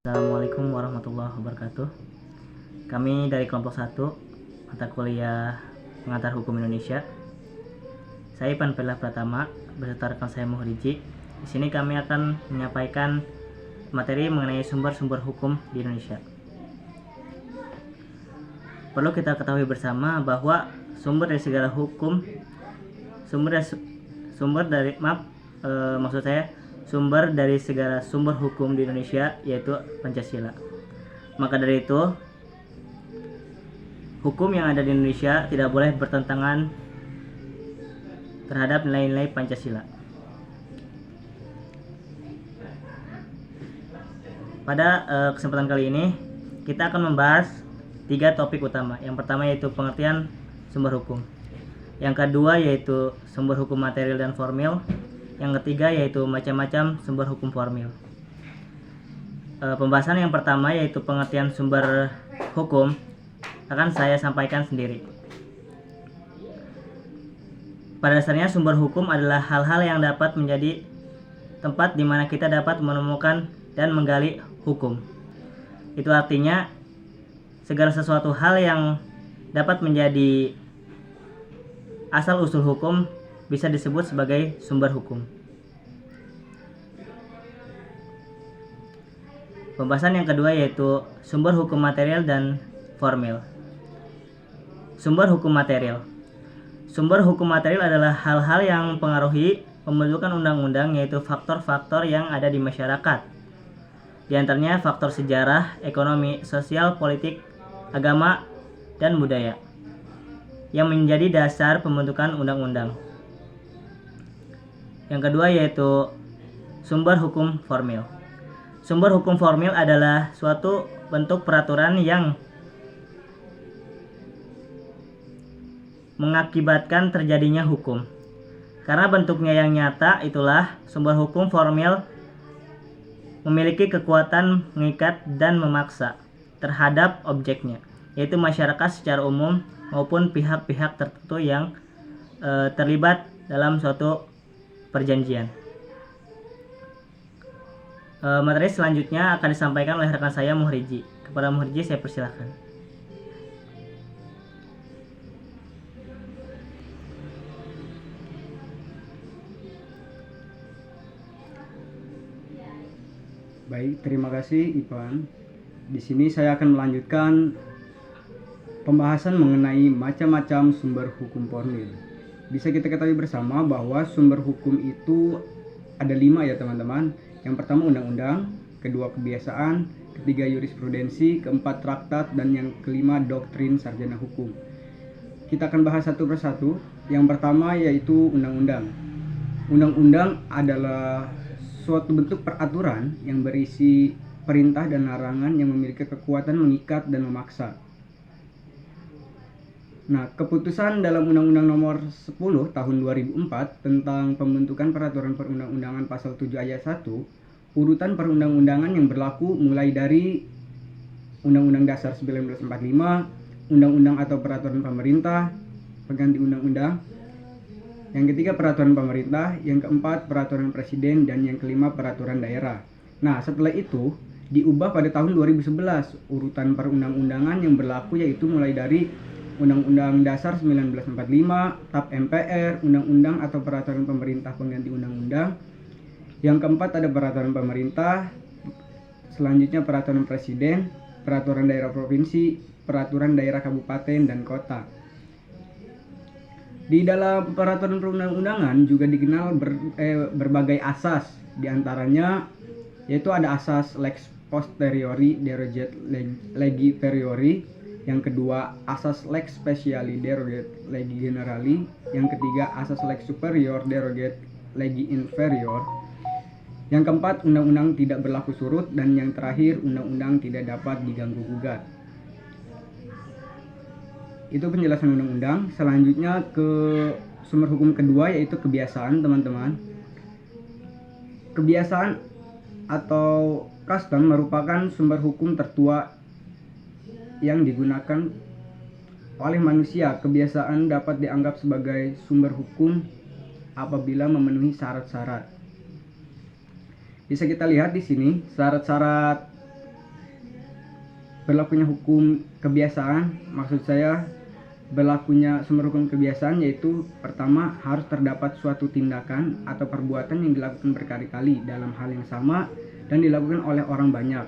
Assalamualaikum warahmatullahi wabarakatuh. Kami dari kelompok 1 mata kuliah Pengantar Hukum Indonesia. Saya Ipan Pela Pratama beserta rekan saya Muhriji. Di sini kami akan menyampaikan materi mengenai sumber-sumber hukum di Indonesia. Perlu kita ketahui bersama bahwa sumber dari segala hukum, sumber dari segala sumber hukum di Indonesia yaitu Pancasila. Maka dari itu, hukum yang ada di Indonesia tidak boleh bertentangan terhadap nilai-nilai Pancasila. Pada kesempatan kali ini, kita akan membahas 3 topik utama. Yang pertama yaitu pengertian sumber hukum. Yang kedua yaitu sumber hukum material dan formil. Yang ketiga yaitu macam-macam sumber hukum formil. Pembahasan yang pertama yaitu pengertian sumber hukum akan saya sampaikan sendiri. Pada dasarnya sumber hukum adalah hal-hal yang dapat menjadi tempat di mana kita dapat menemukan dan menggali hukum. Itu artinya segala sesuatu hal yang dapat menjadi asal-usul hukum bisa disebut sebagai sumber hukum. Pembahasan yang kedua yaitu sumber hukum material dan formil. Sumber hukum material. Sumber hukum material adalah hal-hal yang mempengaruhi pembentukan undang-undang, yaitu faktor-faktor yang ada di masyarakat. Di antaranya faktor sejarah, ekonomi, sosial, politik, agama, dan budaya yang menjadi dasar pembentukan undang-undang. Yang kedua yaitu sumber hukum formil. Sumber hukum formil adalah suatu bentuk peraturan yang mengakibatkan terjadinya hukum. Karena bentuknya yang nyata, itulah sumber hukum formil memiliki kekuatan mengikat dan memaksa terhadap objeknya, yaitu masyarakat secara umum maupun pihak-pihak tertentu yang terlibat dalam suatu perjanjian. Materi selanjutnya akan disampaikan oleh rekan saya Muhriji. Kepada Muhriji saya persilahkan. Baik, terima kasih Ipan. Di sini saya akan melanjutkan pembahasan mengenai macam-macam sumber hukum formil. Bisa kita ketahui bersama bahwa sumber hukum itu ada 5 ya teman-teman. Yang pertama undang-undang, kedua kebiasaan, ketiga jurisprudensi, keempat traktat, dan yang kelima doktrin sarjana hukum. Kita akan bahas satu persatu. Yang pertama yaitu undang-undang. Undang-undang adalah suatu bentuk peraturan yang berisi perintah dan larangan yang memiliki kekuatan mengikat dan memaksa. Nah, keputusan dalam Undang-Undang Nomor 10 Tahun 2004 tentang pembentukan peraturan perundang-undangan pasal 7 ayat 1, urutan perundang-undangan yang berlaku mulai dari Undang-Undang Dasar 1945, Undang-Undang atau peraturan pemerintah, pengganti undang-undang. Yang ketiga peraturan pemerintah, yang keempat peraturan presiden, dan yang kelima peraturan daerah. Nah, setelah itu diubah pada tahun 2011 urutan perundang-undangan yang berlaku, yaitu mulai dari Undang-Undang Dasar 1945, TAP MPR, Undang-Undang atau peraturan pemerintah pengganti undang-undang. Yang keempat ada peraturan pemerintah, selanjutnya peraturan presiden, peraturan daerah provinsi, peraturan daerah kabupaten dan kota. Di dalam peraturan perundang-undangan juga dikenal berbagai asas, diantaranya yaitu ada asas lex posteriori derogat legi superiori. Yang kedua, asas lex speciali derogat legi generali. Yang ketiga, asas lex superior derogat legi inferior. Yang keempat, undang-undang tidak berlaku surut. Dan yang terakhir, undang-undang tidak dapat diganggu-gugat. Itu penjelasan undang-undang. Selanjutnya ke sumber hukum kedua yaitu kebiasaan, teman-teman. Kebiasaan atau custom merupakan sumber hukum tertua yang digunakan oleh manusia. Kebiasaan dapat dianggap sebagai sumber hukum apabila memenuhi syarat-syarat. Bisa kita lihat di sini syarat-syarat Berlakunya hukum kebiasaan, maksud saya berlakunya sumber hukum kebiasaan yaitu pertama harus terdapat suatu tindakan atau perbuatan yang dilakukan berkali-kali dalam hal yang sama dan dilakukan oleh orang banyak,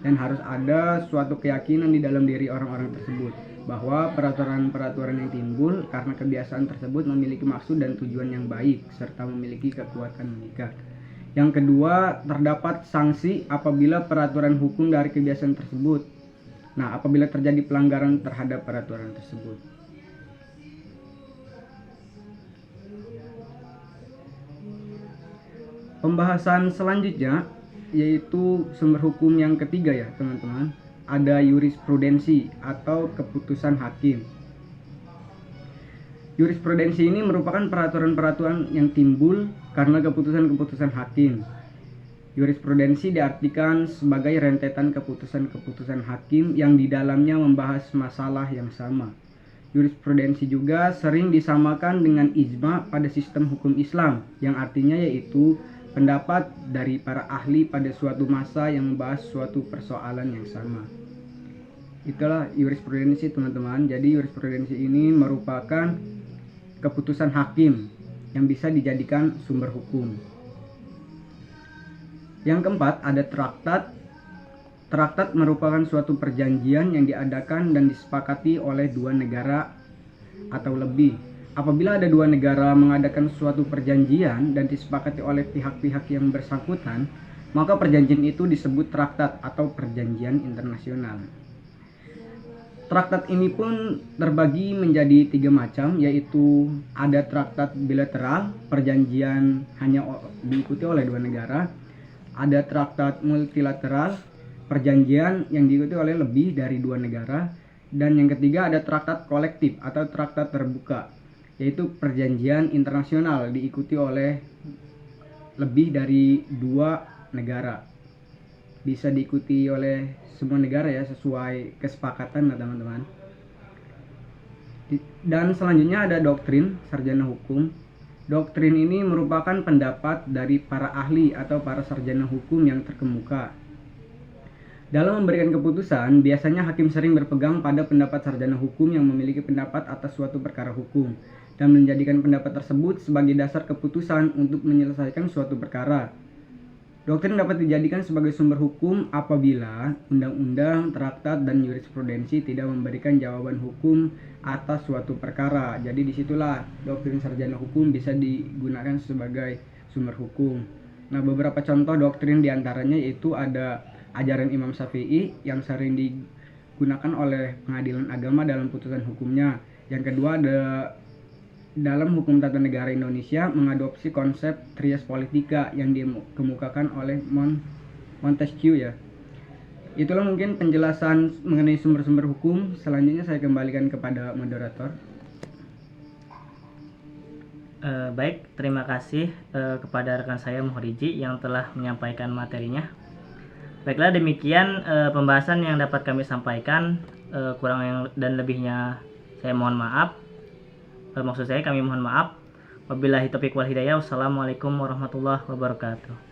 dan harus ada suatu keyakinan di dalam diri orang-orang tersebut bahwa peraturan-peraturan yang timbul karena kebiasaan tersebut memiliki maksud dan tujuan yang baik serta memiliki kekuatan mengikat. Yang kedua, terdapat sanksi apabila peraturan hukum dari kebiasaan tersebut. Nah, apabila terjadi pelanggaran terhadap peraturan tersebut. Pembahasan selanjutnya yaitu sumber hukum yang ketiga ya teman-teman. Ada jurisprudensi atau keputusan hakim. Jurisprudensi ini merupakan peraturan-peraturan yang timbul karena keputusan-keputusan hakim. Jurisprudensi diartikan sebagai rentetan keputusan-keputusan hakim yang di dalamnya membahas masalah yang sama. Jurisprudensi juga sering disamakan dengan ijma pada sistem hukum Islam, yang artinya yaitu pendapat dari para ahli pada suatu masa yang membahas suatu persoalan yang sama. Itulah jurisprudensi teman-teman. Jadi jurisprudensi ini merupakan keputusan hakim yang bisa dijadikan sumber hukum. Yang keempat, ada traktat. Traktat merupakan suatu perjanjian yang diadakan dan disepakati oleh dua negara atau lebih. Apabila ada dua negara mengadakan suatu perjanjian dan disepakati oleh pihak-pihak yang bersangkutan, maka perjanjian itu disebut traktat atau perjanjian internasional. Traktat ini pun terbagi menjadi 3 macam, yaitu ada traktat bilateral, perjanjian hanya diikuti oleh dua negara. Ada traktat multilateral, perjanjian yang diikuti oleh lebih dari dua negara. Dan yang ketiga ada traktat kolektif atau traktat terbuka, yaitu perjanjian internasional diikuti oleh lebih dari dua negara. Bisa diikuti oleh semua negara ya, sesuai kesepakatan lah teman-teman. Dan selanjutnya ada doktrin sarjana hukum. Doktrin ini merupakan pendapat dari para ahli atau para sarjana hukum yang terkemuka. Dalam memberikan keputusan, biasanya hakim sering berpegang pada pendapat sarjana hukum yang memiliki pendapat atas suatu perkara hukum dan menjadikan pendapat tersebut sebagai dasar keputusan untuk menyelesaikan suatu perkara. Doktrin dapat dijadikan sebagai sumber hukum apabila undang-undang, traktat, dan jurisprudensi tidak memberikan jawaban hukum atas suatu perkara. Jadi disitulah doktrin sarjana hukum bisa digunakan sebagai sumber hukum. Nah, beberapa contoh doktrin diantaranya yaitu ada ajaran Imam Syafi'i yang sering digunakan oleh pengadilan agama dalam putusan hukumnya. Yang kedua ada dalam hukum tata negara Indonesia mengadopsi konsep trias politika yang dikemukakan oleh Montesquieu ya. Itulah mungkin penjelasan mengenai sumber-sumber hukum. Selanjutnya saya kembalikan kepada moderator. Baik, terima kasih kepada rekan saya Muhriji yang telah menyampaikan materinya. Baiklah, demikian pembahasan yang dapat kami sampaikan. Kurang yang dan lebihnya saya mohon maaf. Maksud saya kami mohon maaf. Wabillahi taufiq wal hidayah. Wassalamualaikum warahmatullahi wabarakatuh.